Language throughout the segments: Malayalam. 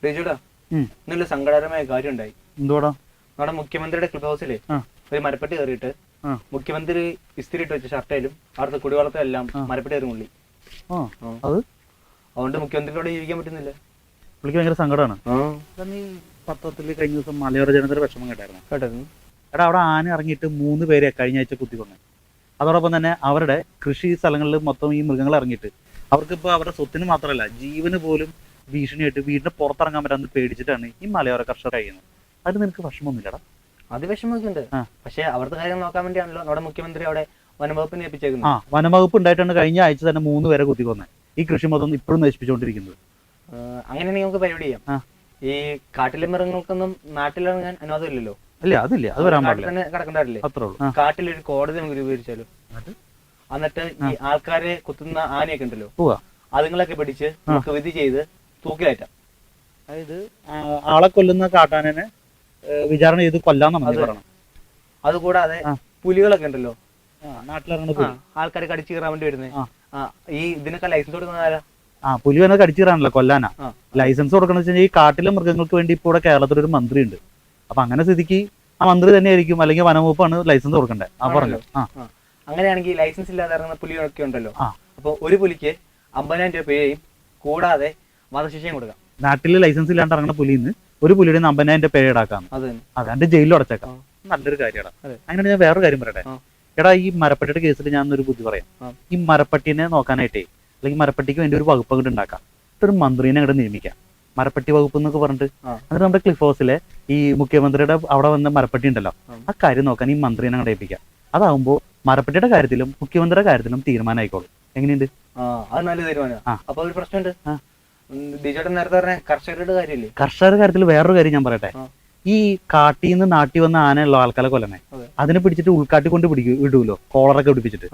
രജുടാ ഇന്നലെ സങ്കടകരമായ കാര്യം ഉണ്ടായി. എന്തോടാ? നമ്മുടെ മുഖ്യമന്ത്രിയുടെ ക്ലബ് ഹൗസിലെ ഒരു മരപ്പെട്ടി കയറിയിട്ട് മുഖ്യമന്ത്രി ഇസ്തിരിട്ട് വെച്ച ഷർട്ടയിലും അവിടുത്തെ കുടിവെള്ളത്തിലും എല്ലാം മരപ്പെട്ടി കയറി മുള്ളി. അതുകൊണ്ട് മുഖ്യമന്ത്രിയോട് ജീവിക്കാൻ പറ്റുന്നില്ല. പുള്ളിക്ക് ഭയങ്കര സങ്കടമാണ്. നീ പത്രത്തിൽ കഴിഞ്ഞ ദിവസം മലയോര ജനതയുടെ വിഷമം കേട്ടായിരുന്നു? എടാ, അവിടെ ആന ഇറങ്ങിയിട്ട് 3 പേരെ കഴിഞ്ഞ ആഴ്ച കുത്തിക്കൊന്നു. അതോടൊപ്പം തന്നെ അവരുടെ കൃഷി സ്ഥലങ്ങളിൽ മൊത്തം ഈ മൃഗങ്ങൾ ഇറങ്ങിയിട്ട് അവർക്കിപ്പോൾ അവരുടെ സ്വത്തിന് മാത്രമല്ല ജീവന് പോലും ഭീഷണിയായിട്ട് വീടിന്റെ പുറത്തിറങ്ങാൻ പറ്റാന്ന് പേടിച്ചിട്ടാണ് ഈ മലയോര കർഷകർ കഴിയുന്നത്. അതിന് നിനക്ക് വിഷമമൊന്നുമില്ലടാ? അത് വിഷമമൊക്കെ ഉണ്ട്. പക്ഷെ അവിടുത്തെ കാര്യം നോക്കാൻ വേണ്ടിയാണല്ലോ നമ്മുടെ മുഖ്യമന്ത്രി അവിടെ വനംവകുപ്പിനെ ഏൽപ്പിച്ചേക്കുന്നത്. വനംവകുപ്പ് ഉണ്ടായിട്ടാണ് കഴിഞ്ഞ ആഴ്ച തന്നെ 3 പേരെ കുത്തിക്കൊന്നെ. ഈ കൃഷി മൊത്തം ഇപ്പോഴും നശിപ്പിച്ചുകൊണ്ടിരിക്കുന്നത്. അങ്ങനെയാണെങ്കിൽ നമുക്ക് പരിപാടി ചെയ്യാം. ഈ കാട്ടിലെ മൃഗങ്ങൾക്കൊന്നും നാട്ടിലിറങ്ങാൻ അനുവാദമില്ലല്ലോ. ഇല്ല, അതില്ല, അത് വരാൻ പാടില്ല. തന്നെ കിടക്കണ്ടല്ലേ? കാട്ടിലൊരു കോടതി നമുക്ക് രൂപീകരിച്ചാലോ? എന്നിട്ട് ഈ ആൾക്കാരെ കുത്തുന്ന ആനയൊക്കെ ഉണ്ടല്ലോ, അതുങ്ങളൊക്കെ പിടിച്ച് നമുക്ക് വിധി ചെയ്ത് തൂക്കിലേറ്റാം. അതായത് ആളെ കൊല്ലുന്ന കാട്ടാനെ വിചാരണ ചെയ്ത് കൊല്ലാന്നാണ് പറയണം. അതുകൂടാതെ പുലികളൊക്കെ ഉണ്ടല്ലോ നാട്ടിലിറങ്ങുന്ന ആൾക്കാരെ കടിച്ചു കയറാൻ വേണ്ടി വരുന്നത്. ഈ ഇതിനൊക്കെ ലൈസൻസ് കൊടുക്കുന്നതാരാ? പുലി വന്നത് കടിച്ചു കയറാനല്ലോ, കൊല്ലാനാ. ലൈസൻസ് കൊടുക്കണമെന്ന് വെച്ചാൽ ഈ കാട്ടിലെ മൃഗങ്ങൾക്ക് വേണ്ടി ഇപ്പോൾ ഇവിടെ കേരളത്തിൽ ഒരു മന്ത്രി ഉണ്ട്. അപ്പൊ അങ്ങനെ സ്ഥിതിക്ക് ആ മന്ത്രി തന്നെ ആയിരിക്കും, അല്ലെങ്കിൽ വനംവകുപ്പാണ് ലൈസൻസ് കൊടുക്കണ്ടേ. പറഞ്ഞു. അങ്ങനെയാണെങ്കിൽ ലൈസൻസ് ഇല്ലാതെ ഇറങ്ങുന്ന പുലികളൊക്കെ ഉണ്ടല്ലോ. അപ്പൊ ഒരു പുലിക്ക് 50,000 രൂപ പിഴയും കൂടാതെ വധശിക്ഷയും കൊടുക്കാം. നാട്ടില് ലൈസൻസ് ഇല്ലാണ്ട് ഇറങ്ങുന്ന പുലിന്ന് ഒരു പുലിയുടെ 50,000 രൂപ പിഴ ഈടാക്കാം. അതാണ്ട് ജയിലിൽ അടച്ചേക്കാം. നല്ലൊരു കാര്യമാണ്. അങ്ങനെ ഞാൻ വേറൊരു കാര്യം പറയട്ടെ. എടാ, ഈ മരപ്പട്ടിയുടെ കേസിൽ ഞാൻ ഒരു ബുദ്ധി പറയാം. ഈ മരപ്പട്ടീനെ നോക്കാനായിട്ടേ, അല്ലെങ്കിൽ മരപ്പട്ടിക്ക് വേണ്ടി ഒരു വകുപ്പ് അങ്ങോട്ട് ഉണ്ടാക്കാം. ഒരു മന്ത്രിനെ അങ്ങോട്ട് നിയമിക്കാം, മരപ്പട്ടി വകുപ്പ് എന്നൊക്കെ പറഞ്ഞിട്ട്. എന്നിട്ട് നമ്മുടെ ക്ലിഫ് ഹൗസിലെ ഈ മുഖ്യമന്ത്രിയുടെ അവിടെ വന്ന മരപ്പട്ടി ഉണ്ടല്ലോ, ആ കാര്യം നോക്കാൻ ഈ മന്ത്രിനെ അങ്ങോട്ട് ഏൽപ്പിക്കാം. അതാവുമ്പോ മരപ്പട്ടിയുടെ കാര്യത്തിലും മുഖ്യമന്ത്രിയുടെ കാര്യത്തിലും തീരുമാനം ആയിക്കോളും. എങ്ങനെയുണ്ട്? അത് നല്ല തീരുമാനം. അപ്പൊ ഒരു പ്രശ്നമുണ്ട്. നേരത്തെ പറഞ്ഞ കർഷകരുടെ കാര്യമില്ലേ? കർഷകരുടെ കാര്യത്തിൽ വേറൊരു കാര്യം ഞാൻ പറയട്ടെ. ഈ കാട്ടിൽ നിന്ന് നാട്ടി വന്ന ആനയുള്ള ആൾക്കാരെ കൊല്ലണേ, അതിനെ പിടിച്ചിട്ട് ഉൾക്കാട്ടി കൊണ്ട് വിടൂലോ, കോളറൊക്കെ പിടിപ്പിച്ചിട്ട്.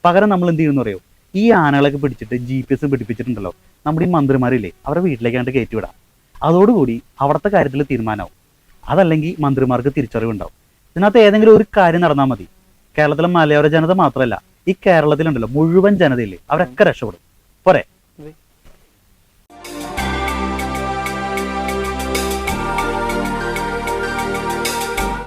പകരം നമ്മൾ എന്ത് ചെയ്യുമെന്ന് അറിയോ? ഈ ആനകളൊക്കെ പിടിച്ചിട്ട് GPS പിടിപ്പിച്ചിട്ടുണ്ടല്ലോ, നമ്മുടെ ഈ മന്ത്രിമാരില്ലേ, അവരുടെ വീട്ടിലേക്കാണ്ട് കയറ്റിവിടാം. അതോടുകൂടി അവിടുത്തെ കാര്യത്തിൽ തീരുമാനമാവും. അതല്ലെങ്കിൽ മന്ത്രിമാർക്ക് തിരിച്ചറിവുണ്ടാവും. ഇതിനകത്ത് ഏതെങ്കിലും ഒരു കാര്യം നടന്നാൽ മതി. കേരളത്തിലെ മലയോര ജനത മാത്രമല്ല, ഈ കേരളത്തിലുണ്ടല്ലോ മുഴുവൻ ജനതയില്ലേ, അവരൊക്കെ രക്ഷപ്പെടും. പോരെ?